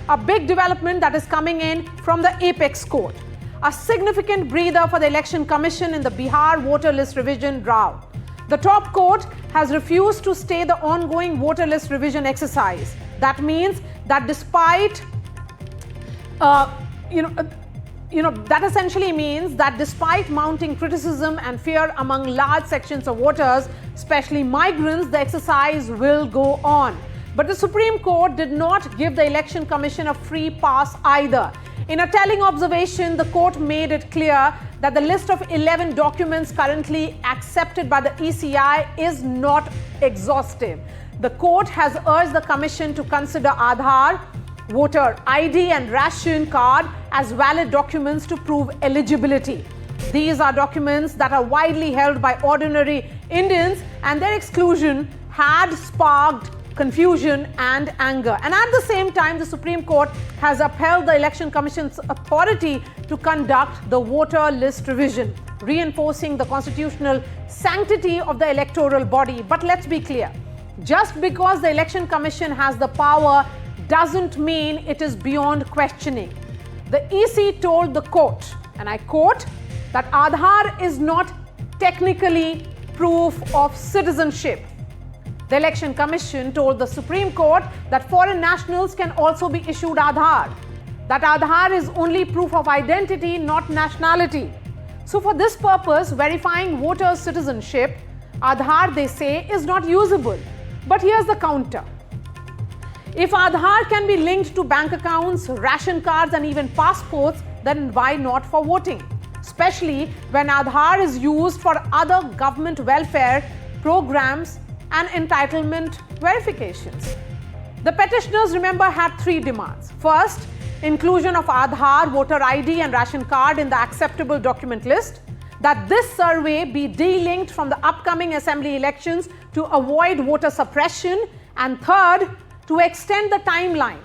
a big development that is coming in from the Apex Court. A significant breather for the Election Commission in the Bihar voter list revision row. The top court has refused to stay the ongoing voter list revision exercise. That means that despite, that essentially means that despite mounting criticism and fear among large sections of voters, especially migrants, the exercise will go on. But the Supreme Court did not give the Election Commission a free pass either. In a telling observation, the court made it clear that the list of 11 documents currently accepted by the ECI is not exhaustive. The court has urged the Commission to consider Aadhaar, voter ID and ration card as valid documents to prove eligibility. These are documents that are widely held by ordinary Indians, and their exclusion had sparked confusion and anger. And at the same time, the Supreme Court has upheld the Election Commission's authority to conduct the voter list revision, reinforcing the constitutional sanctity of the electoral body. But let's be clear, just because the Election Commission has the power doesn't mean it is beyond questioning. The EC told the court, and I quote, that Aadhaar is not technically proof of citizenship. The Election Commission told the Supreme Court that foreign nationals can also be issued Aadhaar. That Aadhaar is only proof of identity, not nationality. So for this purpose, verifying voters' citizenship, Aadhaar, they say, is not usable. But here's the counter. If Aadhaar can be linked to bank accounts, ration cards and even passports, then why not for voting? Especially when Aadhaar is used for other government welfare programs and entitlement verifications. The petitioners, remember, had three demands. First, inclusion of Aadhaar, voter ID and ration card in the acceptable document list, that this survey be delinked from the upcoming assembly elections to avoid voter suppression, and third, to extend the timeline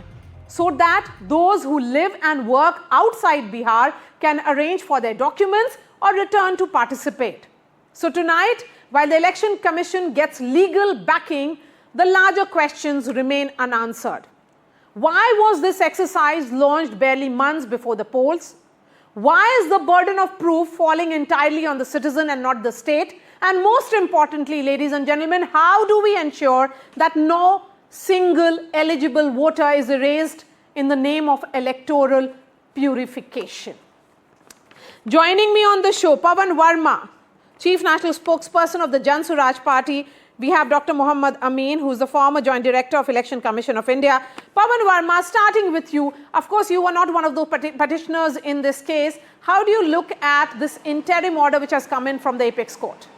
so that those who live and work outside Bihar can arrange for their documents or return to participate. So tonight, while the Election Commission gets legal backing, the larger questions remain unanswered. Why was this exercise launched barely months before the polls? Why is the burden of proof falling entirely on the citizen and not the state? And most importantly, ladies and gentlemen, how do we ensure that no single eligible voter is erased in the name of electoral purification? Joining me on the show, Pawan Verma, Chief National Spokesperson of the Jan Swaraj Party. We have Dr. Muhammad Amin, who is the former Joint Director of Election Commission of India. Pawan Verma, starting with you. Of course, you were not one of those petitioners in this case. How do you look at this interim order which has come in from the Apex Court?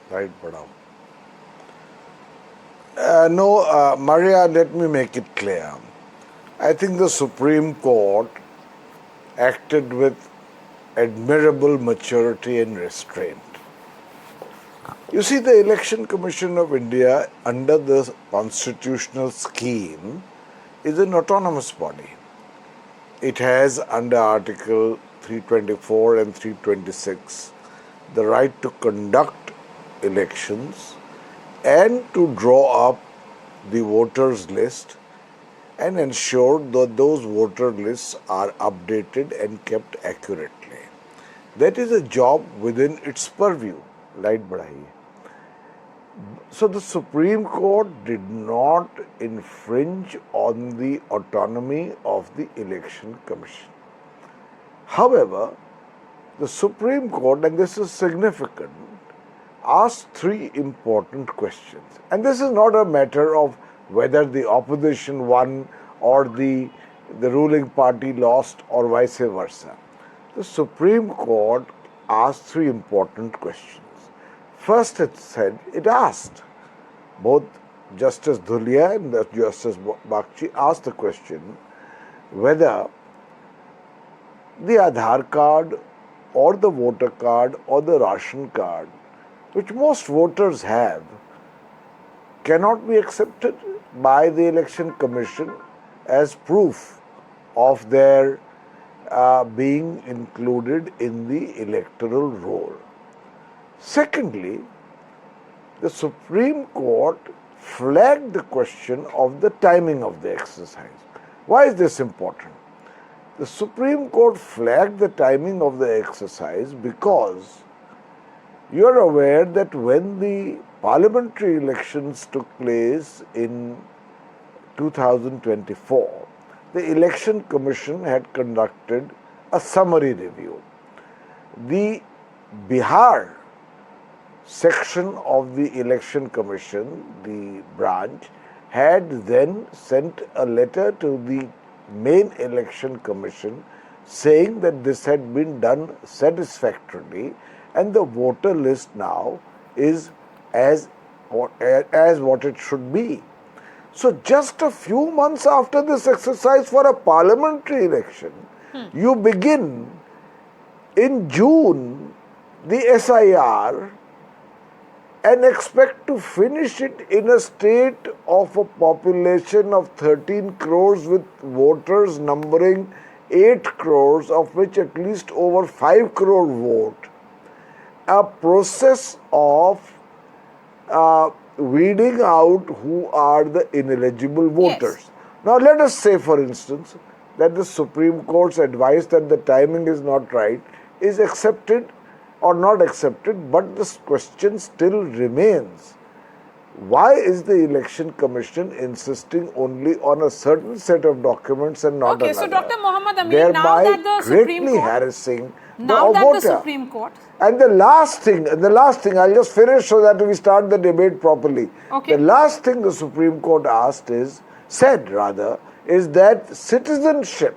Right, madam. Marya, let me make it clear. I think the Supreme Court acted with admirable maturity and restraint. You see, the Election Commission of India, under the constitutional scheme, is an autonomous body. It has, under Article 324 and 326, the right to conduct elections and to draw up the voters list and ensure that those voter lists are updated and kept accurately. That is a job within its purview, right, Badhai? So the Supreme Court did not infringe on the autonomy of the Election Commission. However, the Supreme Court, and this is significant, asked three important questions. And this is not a matter of whether the opposition won or the ruling party lost or vice versa. The Supreme Court asked three important questions. First, it asked, both Justice Dhulia and Justice Bakshi asked the question whether the Aadhaar card or the voter card or the ration card, which most voters have, cannot be accepted by the Election Commission as proof of their being included in the electoral roll. Secondly, the Supreme Court flagged the question of the timing of the exercise. Why is this important? The Supreme Court flagged the timing of the exercise because you are aware that when the parliamentary elections took place in 2024, the Election Commission had conducted a summary review. The Bihar section of the Election Commission, the branch, had then sent a letter to the main Election Commission saying that this had been done satisfactorily and the voter list now is as what it should be. So just a few months after this exercise for a parliamentary election, you begin in June the SIR and expect to finish it in a state of a population of 13 crores with voters numbering 8 crores, of which at least over 5 crore vote. A process of weeding out who are the ineligible voters. Yes. Now let us say, for instance, that the Supreme Court's advice that the timing is not right is accepted or not accepted, but this question still remains. Why is the Election Commission insisting only on a certain set of documents and not another? Okay, so Dr. Mohammed Amin, thereby now that the Supreme greatly Court, harassing now the that voter. the Supreme Court, And the last thing, I'll just finish so that we start the debate properly. Okay. The last thing the Supreme Court said is that citizenship,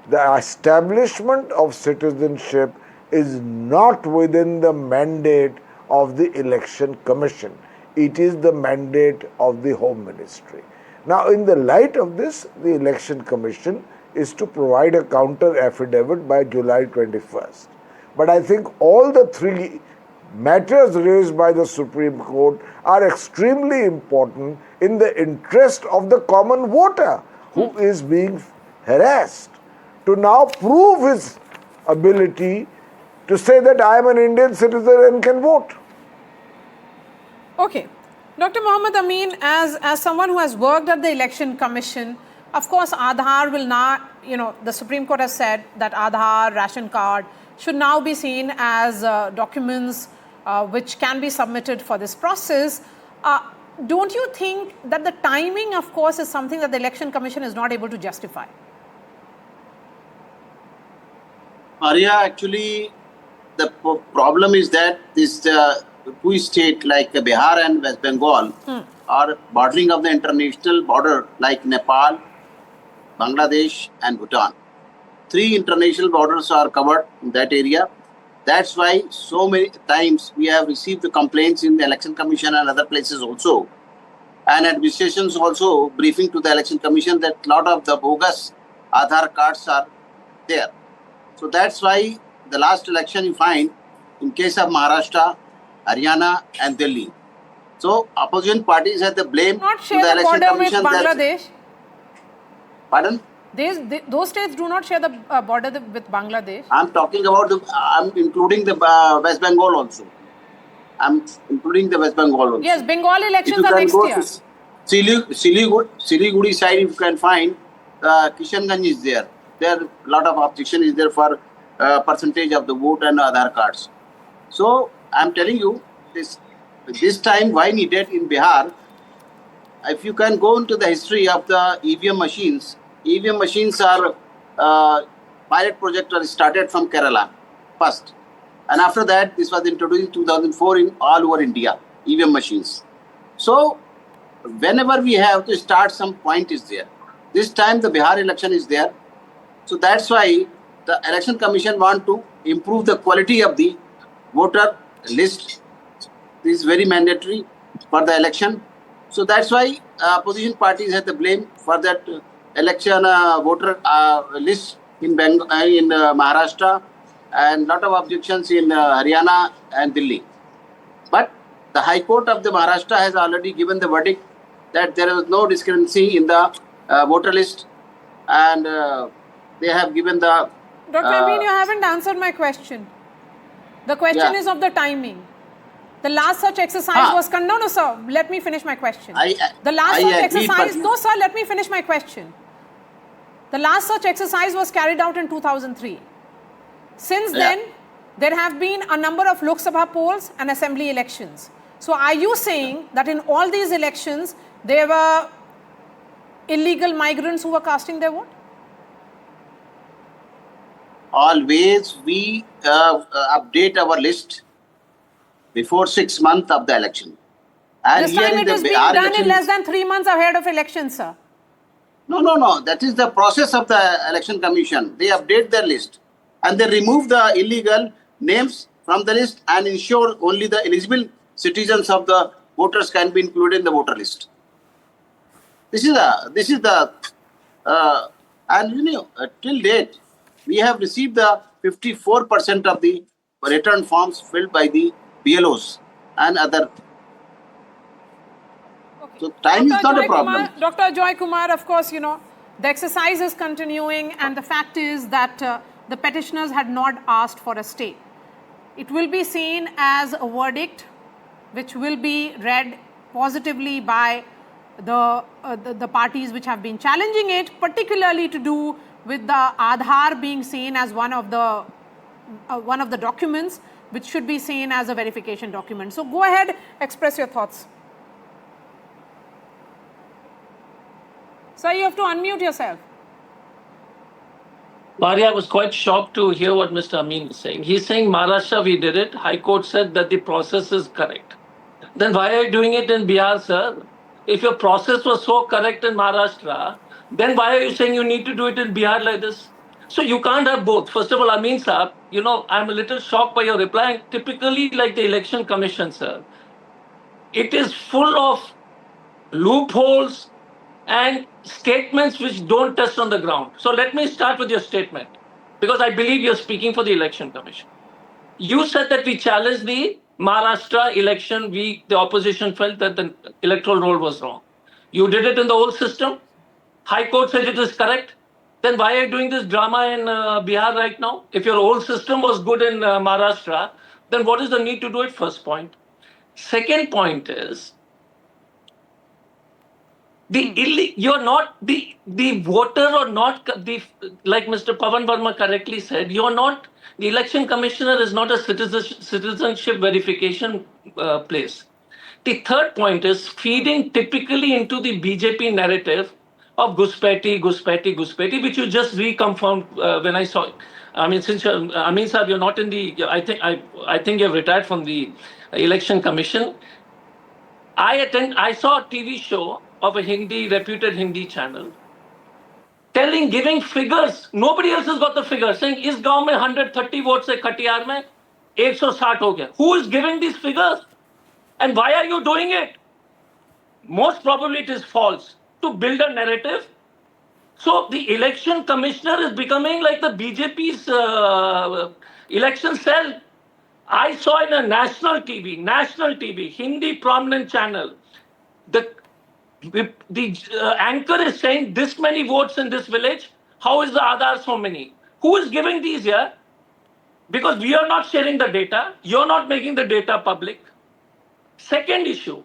the establishment of citizenship is not within the mandate of the Election Commission. It is the mandate of the Home Ministry. Now, in the light of this, the Election Commission is to provide a counter affidavit by July 21st. But I think all the three matters raised by the Supreme Court are extremely important in the interest of the common voter who is being harassed to now prove his ability to say that I am an Indian citizen and can vote. okay. Dr. Mohammed Amin, as someone who has worked at the Election Commission, of course, Aadhaar will not, the Supreme Court has said that Aadhaar, ration card should now be seen as documents which can be submitted for this process. Don't you think that the timing, of course, is something that the Election Commission is not able to justify? Marya, actually, the problem is that this two states like Bihar and West Bengal are bordering of the international border like Nepal, Bangladesh and Bhutan. 3 international borders are covered in that area. That's why so many times we have received the complaints in the Election Commission and other places also. And administrations also briefing to the Election Commission that a lot of the bogus Aadhaar cards are there. So that's why the last election you find in case of Maharashtra, Haryana and Delhi. So opposition parties had the blame Not to share the the Election border with Commission. Bangladesh. Pardon? Those states do not share the border with Bangladesh. I'm talking about I'm including the West Bengal also. I'm including the West Bengal also. Yes, Bengal If elections you are can next go year. to Siliguri side, if you can find Kishanganj is there. There a lot of objection is there for percentage of the vote and Aadhaar cards. So I'm telling you this time why needed in Bihar. If you can go into the history of the EVM machines are pilot project are started from Kerala first, and after that this was introduced in 2004 in all over India, EVM machines. So whenever we have to start, some point is there. This time the Bihar election is there, so that's why the Election Commission want to improve the quality of the voter list. This is very mandatory for the election. So that's why opposition parties have the blame for that election voter list in Maharashtra, and lot of objections in Haryana and Delhi. But the High Court of the Maharashtra has already given the verdict that there is no discrepancy in the voter list, and they have given the... Dr. Amin, you haven't answered my question. The question Yeah. is of the timing. The last such exercise was no, sir. Let me finish my question. The last such exercise. No, sir. Let me finish my question. The last such exercise was carried out in 2003. Since then, there have been a number of Lok Sabha polls and assembly elections. So, are you saying that in all these elections there were illegal migrants who were casting their vote? Always we update our list before 6 months of the election. And this time it is being done in less than 3 months ahead of election, sir. No. That is the process of the election commission. They update their list and they remove the illegal names from the list and ensure only the eligible citizens of the voters can be included in the voter list. And till date, we have received the 54% of the return forms filled by the BLOs and other. Okay. So time is not a problem. Dr. Joy Kumar, of course, the exercise is continuing, and the fact is that the petitioners had not asked for a stay. It will be seen as a verdict which will be read positively by the parties which have been challenging it, particularly to do with the Aadhaar being seen as one of the documents which should be seen as a verification document. So go ahead, express your thoughts. Sir, you have to unmute yourself. Marya, I was quite shocked to hear what Mr. Amin is saying. He's saying Maharashtra, we did it. High Court said that the process is correct. Then why are you doing it in Bihar, sir? If your process was so correct in Maharashtra, then why are you saying you need to do it in Bihar like this? So you can't have both. First of all, Amin Saab, I'm a little shocked by your reply. Typically, like the Election Commission, sir, it is full of loopholes and statements which don't test on the ground. So let me start with your statement, because I believe you're speaking for the Election Commission. You said that we challenged the Maharashtra election. The opposition felt that the electoral roll was wrong. You did it in the old system. High Court said it is correct. Then why are you doing this drama in Bihar right now? If your old system was good in Maharashtra, then what is the need to do it? First point. Second point is, you're not the voter, or not like Mr. Pavan Verma correctly said, the election commissioner is not a citizenship verification place. The third point is feeding typically into the BJP narrative of Guspeti, which you just reconfirmed when I saw it. I mean, since Amin Saab, you're not in the, I think you've retired from the election commission. I saw a TV show of a reputed Hindi channel, giving figures. Nobody else has got the figures, saying, is gaon mein 130 votes hai, Katiyar mein 160 ho gaya. Who is giving these figures? And why are you doing it? Most probably it is false, to build a narrative. So the election commissioner is becoming like the BJP's election cell. I saw in a national TV, Hindi prominent channel, the anchor is saying this many votes in this village. How is the Aadhaar so many? Who is giving these here? Because we are not sharing the data. You're not making the data public. Second issue,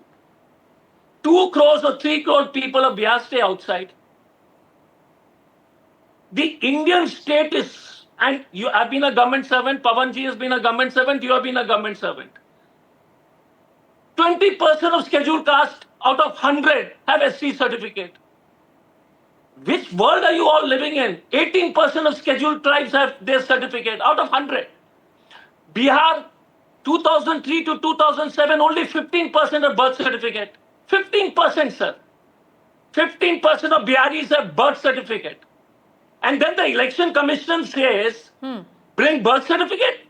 2 crores or 3 crore people of Bihar stay outside. The Indian state is, and you have been a government servant, Pavanji has been a government servant, you have been a government servant. 20% of scheduled caste out of 100 have SC certificate. Which world are you all living in? 18% of scheduled tribes have their certificate out of 100. Bihar, 2003 to 2007, only 15% of birth certificate. 15%, sir. 15% of Biharis have birth certificate. And then the election commission says, bring birth certificate.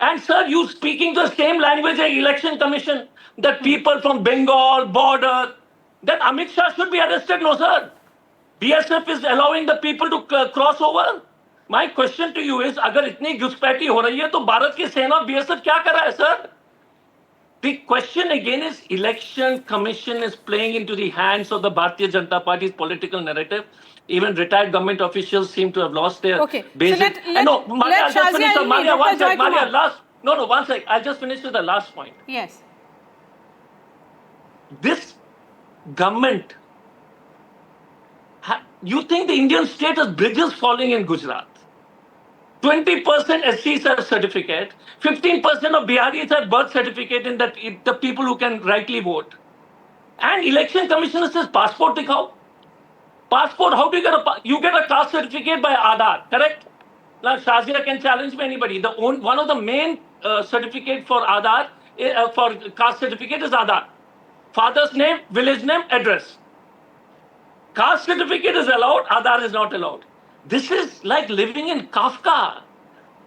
And sir, you speaking the same language as election commission, that people from Bengal, border, then Amit Shah should be arrested, no sir. BSF is allowing the people to cross over. My question to you is, agar itni घुसपैठी हो रही है, तो भारत की सेना और BSF क्या कर रहा है, sir? The question again is, election commission is playing into the hands of the Bharatiya Janata Party's political narrative. Even retired government officials seem to have lost their basic. So let Shazia, Marya, No, one sec. I'll just finish with the last point. Yes. This government, you think the Indian state has bridges falling in Gujarat? 20% SCs have certificate, 15% of Biharis have birth certificate in that the people who can rightly vote. And election commissioner says passport dikhao. Passport, how do you get you get a caste certificate by Aadhaar, correct? Now Shazia can challenge me, anybody. One of the main certificate for Aadhaar, for caste certificate is Aadhaar. Father's name, village name, address. Caste certificate is allowed, Aadhaar is not allowed. This is like living in Kafka.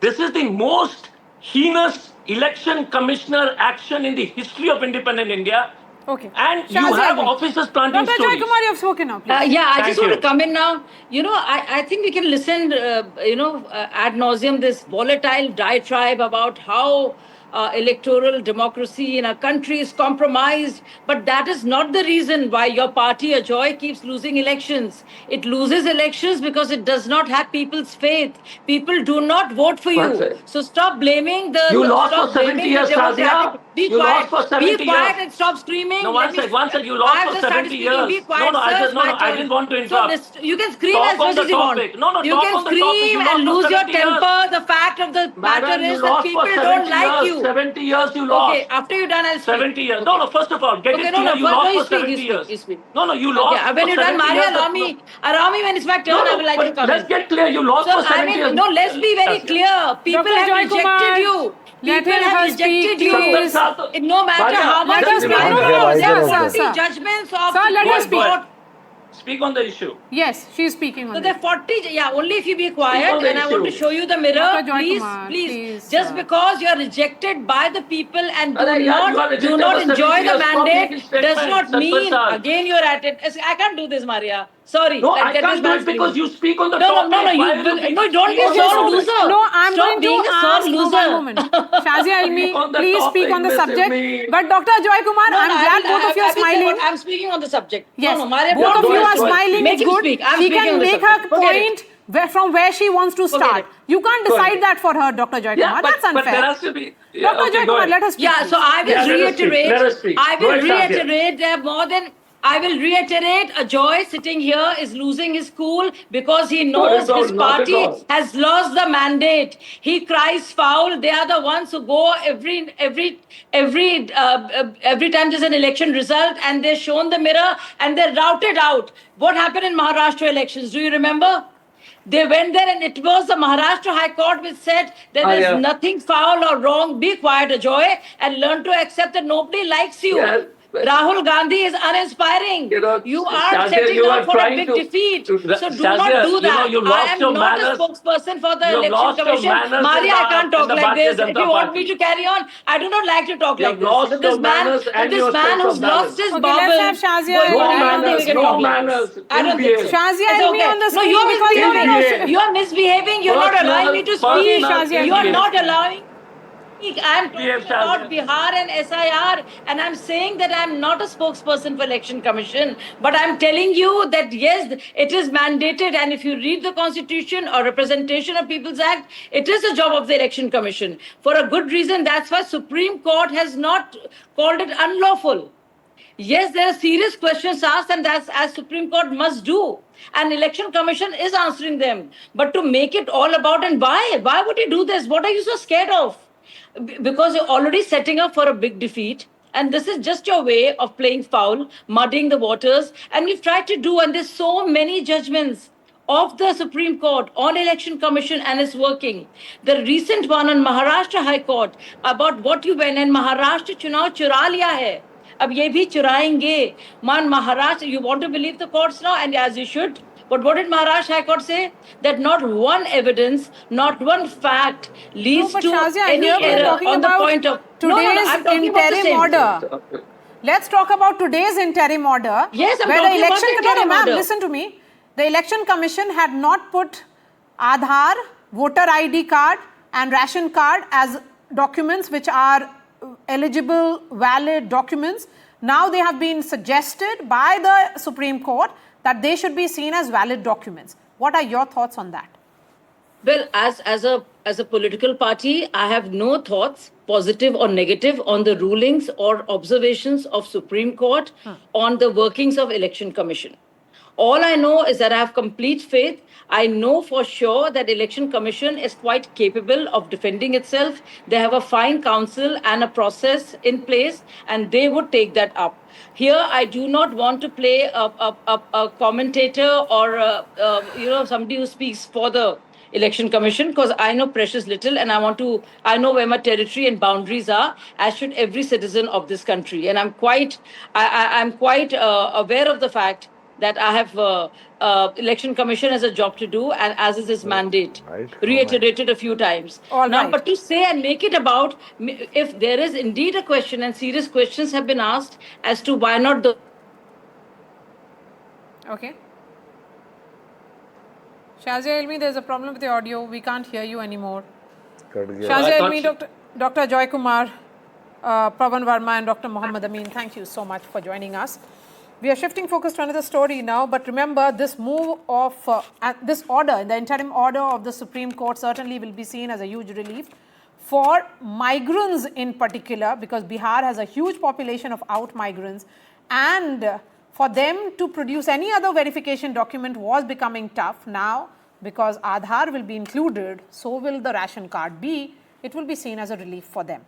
This is the most heinous election commissioner action in the history of independent India. Okay. And you Shazia have Ali. officers planting Dr. stories. Joy Kumar, you have spoken now, please. Yeah, I Thank just want you. to come in now. I think we can listen, ad nauseum, this volatile diatribe about how electoral democracy in our country is compromised. But that is not the reason why your party, Ajoy, keeps losing elections. It loses elections because it does not have people's faith. People do not vote for One you. sec. So stop blaming the. You lost stop for 70 blaming years, the democratic. Shazia. Be You quiet. lost for 70 Be quiet years. and stop screaming. No, Let one sec. You lost I have for just started 70 speaking. Be years. quiet, No, sir. I didn't want to interrupt. So you can scream Talk as on much the as you want. topic. No, you talk can on the topic. scream You lost and for lose your 70 years. temper. The fact of the matter Madam, you is that lost people for 70 don't like years. you. 70 years you lost. Okay, after you're done, I'll speak. 70 years. Okay. No, first of all, get Okay, it clear. You no, lost you for speak, 70 you speak, years. you speak. No, you Okay, lost when for you're done, 70 Marya, years. allow me when it's my turn, I would like to come Let's in. get clear. You lost So, for 70 years. let's be very clear. People Dr. have Joy rejected Kumar, you. let People her have speak, rejected you. please. No matter Marya, how much Let her you speak. fight. No, Can't hear There either are of them. 40 Sir. judgments of Sir, let her Supreme speak. Court. Speak on the issue. Yes, she is speaking on So this. there are 40, only if you be Speak quiet, on the and I want to issue. show you the mirror. Dr. Joy Please, Kumar, please, just sir. because you are rejected by the people and Arre, yaar, you are do rejected not for 70 enjoy the years. Stop mandate making does statements. not Sarkar mean, Saab. again you're at it. I can't do this, Marya. Sorry. No, let's I get can't this do man it because screaming. you speak on the No, topic. no, Why will you no, don't be speak on the sore topic? loser. No, I'm Stop going to being a sore ask. No, loser. one moment. Shazia Ilmi, Speak on the please topic, speak on the Mrs. subject. Me. But Dr. Joy Kumar, No, I'm no, glad both of you are I will say smiling. what I'm speaking on the subject. Yes, No, Marya, both of go you ahead, are go ahead, smiling. speak. Make It's him good. speak. I'm She speaking can on the make subject. her Forget point from where she wants to Forget start. it. You can't Go decide ahead. that for her, Dr. Joy Kumar. That's But unfair. there has to be. Dr. Joy go Kumar, ahead. let her speak. Yeah, so please. I will Yeah, let us speak. reiterate. Let us speak. I Go will ahead, Shazia. reiterate that I will reiterate. Ajoy sitting here is losing his cool because he knows Not at all, his not at party all. has lost the mandate. He cries foul. They are the ones who go every time there's an election result and they're shown the mirror and they're routed out. What happened in Maharashtra elections? Do you remember? They went there and it was the Maharashtra High Court which said there is yeah. nothing foul or wrong. Be quiet, Ajoy, and learn to accept that nobody likes you. Yes, but- Rahul Gandhi is uninspiring. You are Shazia, setting you up are for a trying big to- defeat. So do Shazia, not do that. you I lost am your not manners. a spokesperson for the You have election lost your commission. manners Maria, in I can't the talk like Bharatiya this. If Janata you want Party. me to carry on, I do not like to talk You like have this. lost But your this man, manners and this your man sense who's of lost balance. his Okay, bubble. let's have Shazia going and on, Ryan I on don't the think we can screen. talk like manners. this. I don't think Ill-behaved. so. Shazia It's Ilmi okay. on the No, screen you are because you're misbehaving. Ill-behaved. You are misbehaving. You're not allowing me to speak. Please, Shazia, You are please. not allowing. I'm Behave, talking about Shazia. Bihar and SIR, and I'm saying that I'm not a spokesperson for Election Commission, but I'm telling you that yes, it is mandated, and if you read the Constitution or Representation of People's Act, it is a job of the Election Commission for a good reason. That's why Supreme Court has not called it unlawful. Yes, there are serious questions asked, and that's as Supreme Court must do. And Election Commission is answering them. But to make it all about and why would you do this? What are you so scared of? Because you're already setting up for a big defeat. And this is just your way of playing foul, muddying the waters. And we've tried to do, and there's so many judgments of the Supreme Court on Election Commission and it's working. The recent one on Maharashtra High Court about what you went and Maharashtra चुनाव चुरा लिया है. अब ये भी चुराएंगे. Man, Maharashtra, you want to believe the courts now, and as you should. But what did Maharashtra High Court say? That not one evidence, not one fact leads No, but to Shazia, any here we're error talking on the about point of today's I'm talking about the interim same. order. Let's talk about today's interim order. Yes, I'm where talking the about election the interim ma'am, order. listen to me. The election commission had not put Aadhaar, voter ID card and ration card as documents which are eligible, valid documents. Now they have been suggested by the Supreme Court that they should be seen as valid documents. What are your thoughts on that? Well, as a political party, I have no thoughts, positive or negative, on the rulings or observations of Supreme Court on the workings of Election Commission. All I know is that I have complete faith. I know for sure that Election Commission is quite capable of defending itself. They have a fine counsel and a process in place, and they would take that up. Here, I do not want to play a commentator or somebody who speaks for the Election Commission, because I know precious little, and I know where my territory and boundaries are, as should every citizen of this country. And I'm quite aware of the fact that I have Election Commission as a job to do, and as is its mandate, right, reiterated a few times. All Now, right. but to say and make it about, if there is indeed a question, and serious questions have been asked as to why not the Okay. Shazia Ilmi, there's a problem with the audio. We can't hear you anymore. Cut गया। Shazia I thought Ilmi, Dr. Joy Kumar, Pavan Verma and Dr. Mohammad Amin, thank you so much for joining us. We are shifting focus to another story now, but remember this move of this order, the interim order of the Supreme Court, certainly will be seen as a huge relief for migrants in particular, because Bihar has a huge population of out migrants, and for them to produce any other verification document was becoming tough. Now, because Aadhaar will be included, so will the ration card be. It will be seen as a relief for them.